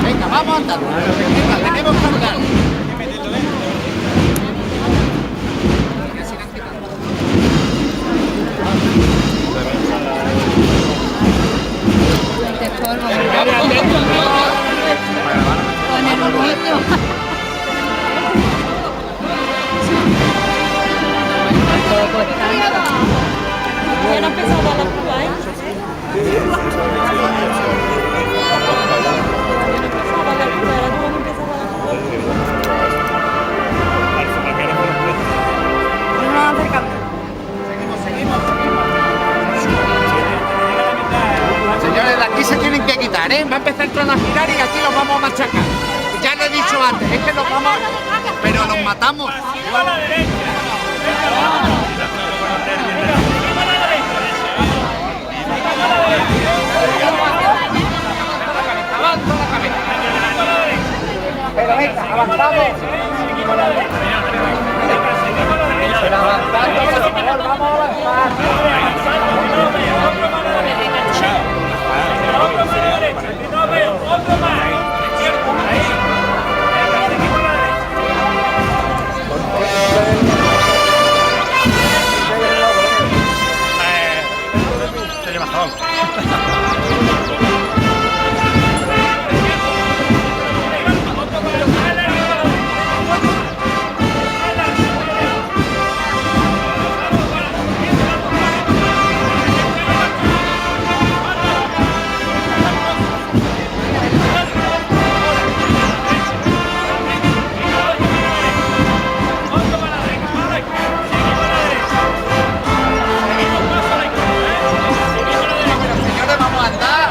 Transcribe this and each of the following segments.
Venga, vamos andando. Venga, tenemos que andar. Con el orgullo. Ya no empezaba la prueba, ¿eh? Señores, de aquí se tienen que quitar, ¿eh? Va a empezar el trono a girar y aquí los vamos a machacar. Ya lo he dicho antes, es que los vamos... Pero los matamos. a la derecha. Pero venga, avanzamos. Pero avanzando, por favor, vamos a avanzar. Otro más. Te llevas todo. Señores, vamos a andar.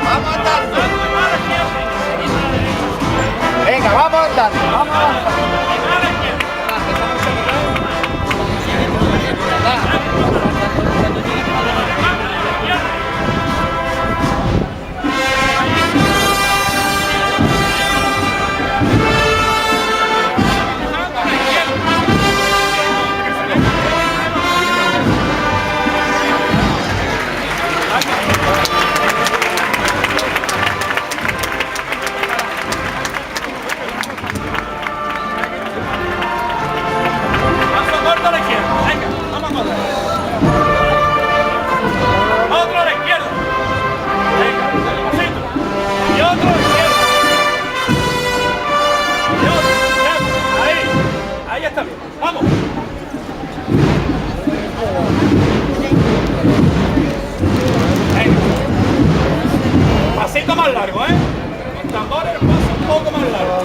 Vamos andando. Venga, vamos andando. Vamos andando. Paso corto a la izquierda. Venga, vamos a correr. Otro a la izquierda. Venga, pasito. Y otro a la izquierda. Y otro. Ya, ahí. Ahí está bien. Vamos. Venga. Pasito más largo, ¿eh? Con tambores, paso un poco más largo.